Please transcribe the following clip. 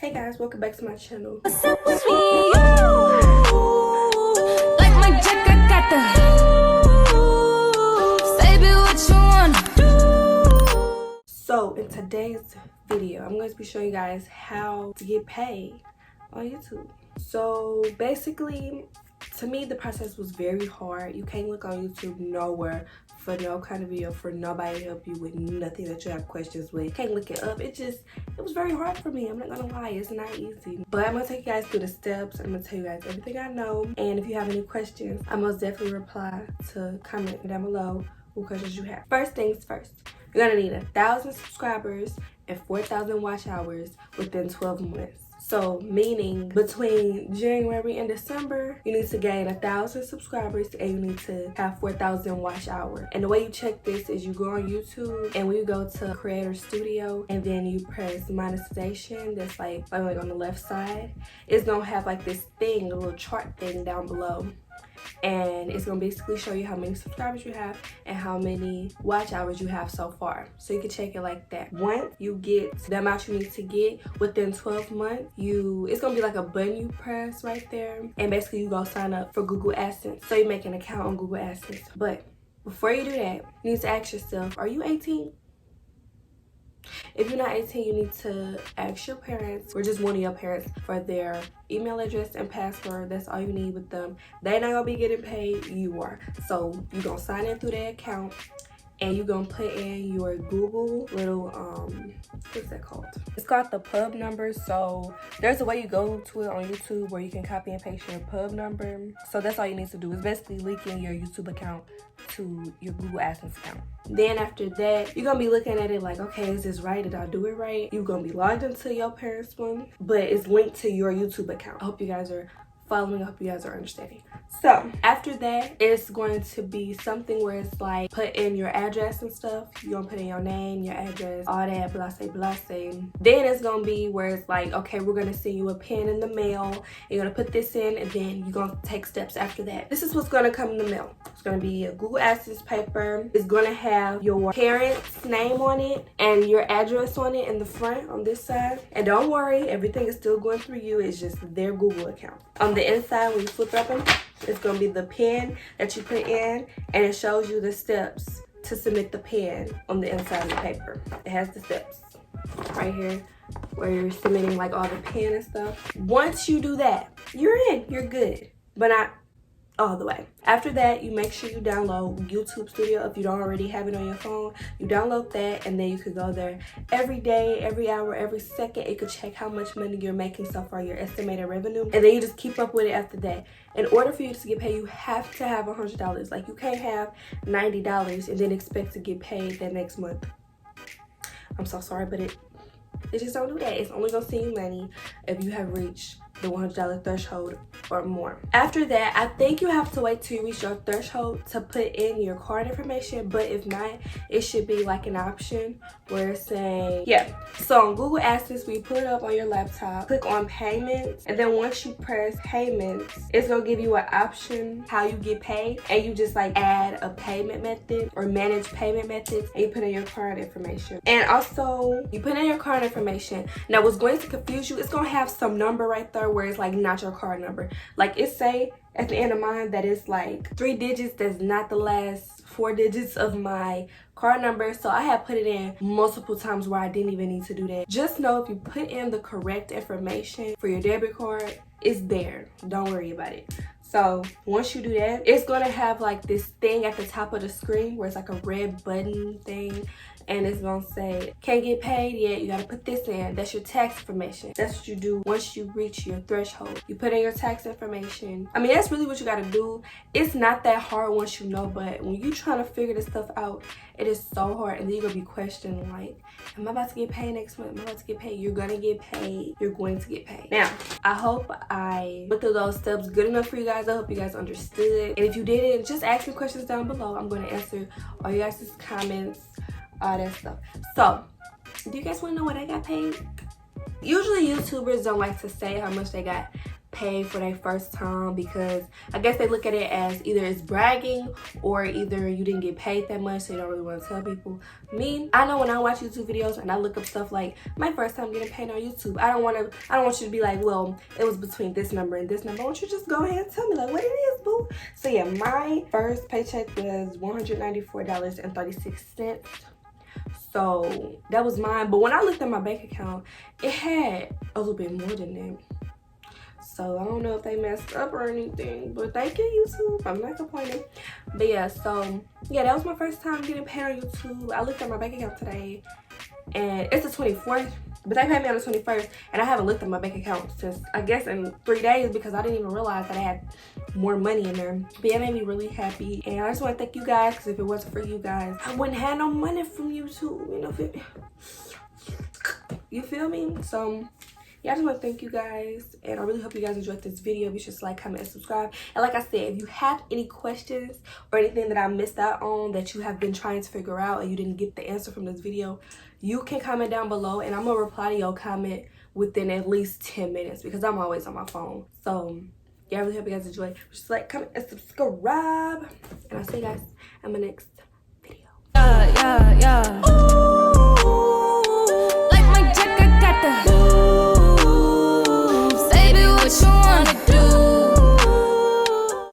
Hey guys, welcome back to my channel. What's up with me and you? Like my jacket got the say be what you wanna do. So in today's video, I'm going to be showing you guys how to get paid on YouTube. So basically, to me, the process was very hard. You can't look on YouTube nowhere for no kind of video, for nobody to help you with nothing that you have questions with. Can't look it up. It was very hard for me. I'm not gonna lie, it's not easy. But I'm gonna take you guys through the steps. I'm gonna tell you guys everything I know. And if you have any questions, I most definitely reply to comment down below what questions you have. First things first, you're gonna need 1,000 subscribers and 4,000 watch hours within 12 months. So meaning between January and December, you need to gain 1,000 subscribers and you need to have 4,000 watch hours. And the way you check this is you go on YouTube and when you go to Creator Studio and then you press monetization, that's like on the left side, it's gonna have like this thing, a little chart thing down below. And it's gonna basically show you how many subscribers you have and how many watch hours you have so far. So you can check it like that. Once you get the amount you need to get within 12 months, it's gonna be like a button you press right there, and basically you go sign up for Google AdSense. So you make an account on Google AdSense. But before you do that, you need to ask yourself, are you 18? If you're not 18, you need to ask your parents or just one of your parents for their email address and password. That's all you need with them. They're not gonna be getting paid, you are. So you're gonna sign in through their account and you're gonna put in your Google little what's that called? It's called the pub number. So there's a way you go to it on YouTube where you can copy and paste your pub number. So that's all you need to do is basically linking your YouTube account to your Google AdSense account. Then after that, you're gonna be looking at it like, okay, is this right? Did I do it right? You're gonna be logged into your parents' one, but it's linked to your YouTube account. I hope you guys are following. I hope you guys are understanding. So after that, it's going to be something where it's like put in your address and stuff. You're gonna put in your name, your address, all that, blase. Then it's gonna be where it's like, okay, we're gonna send you a pen in the mail. You're gonna put this in and then you're gonna take steps after that. This is what's gonna come in the mail. It's gonna be a Google AdSense paper. It's gonna have your parents' name on it and your address on it in the front on this side. And don't worry, everything is still going through you. It's just their Google account. On the inside, when you flip it open, it's gonna be the pen that you put in, and it shows you the steps to submit the pen on the inside of the paper. It has the steps right here where you're submitting like all the pen and stuff. Once you do that, you're in, you're good, but not all the way. After that, you make sure you download YouTube Studio. If you don't already have it on your phone, you download that and then you could go there every day, every hour, every second. It could check how much money you're making so far, your estimated revenue, and then you just keep up with it after that. In order for you to get paid, you have to have $100. Like, you can't have $90 and then expect to get paid that next month. I'm so sorry, but it just don't do that. It's only gonna send you money if you have reached the $100 threshold or more. After that, I think you have to wait till you reach your threshold to put in your card information, but if not, it should be like an option where it's saying, yeah. So on Google AdSense, we put it up on your laptop, click on payments, and then once you press payments, it's gonna give you an option how you get paid, and you just like add a payment method or manage payment methods, and you put in your card information. And also, you put in your card information. Now what's going to confuse you, it's gonna have some number right there where it's like not your card number. Like it say at the end of mine that it's like 3 digits, that's not the last 4 digits of my card number. So I have put it in multiple times where I didn't even need to do that. Just know if you put in the correct information for your debit card, it's there. Don't worry about it. So once you do that, it's gonna have like this thing at the top of the screen where it's like a red button thing, and it's gonna say can't get paid yet, you gotta put this in. That's your tax information. That's what you do once you reach your threshold. You put in your tax information. I mean, that's really what you gotta do. It's not that hard once you know, but when you trying to figure this stuff out, it is so hard. And then you're gonna be questioning like, am I about to get paid next month? Am I about to get paid? You're gonna get paid. You're going to get paid. Now, I hope I went through those steps good enough for you guys. I hope you guys understood. And if you didn't, just ask me questions down below. I'm gonna answer all you guys' comments, all that stuff. So, do you guys want to know what I got paid? Usually YouTubers don't like to say how much they got pay for their first time, because I guess they look at it as either it's bragging or either you didn't get paid that much, so you don't really want to tell people. Me, I know when I watch YouTube videos and I look up stuff like my first time getting paid on YouTube, I don't want you to be like, well, it was between this number and this number. I want you to just go ahead and tell me like what it is, boo. So yeah, my first paycheck was $194.36. So that was mine. But when I looked at my bank account, it had a little bit more than that. So I don't know if they messed up or anything, but thank you, YouTube. I'm not complaining. But yeah, so yeah, that was my first time getting paid on YouTube. I looked at my bank account today, and it's the 24th, but they paid me on the 21st, and I haven't looked at my bank account since, I guess, in 3 days, because I didn't even realize that I had more money in there. But yeah, it made me really happy, and I just want to thank you guys, because if it wasn't for you guys, I wouldn't have no money from YouTube, you know, you feel me? So yeah, I just want to thank you guys, and I really hope you guys enjoyed this video. Be sure to like, comment, and subscribe. And like I said, if you have any questions or anything that I missed out on that you have been trying to figure out and you didn't get the answer from this video, you can comment down below, and I'm gonna reply to your comment within at least 10 minutes, because I'm always on my phone. So yeah, I really hope you guys enjoyed. Just like, comment, and subscribe, and I'll see you guys in my next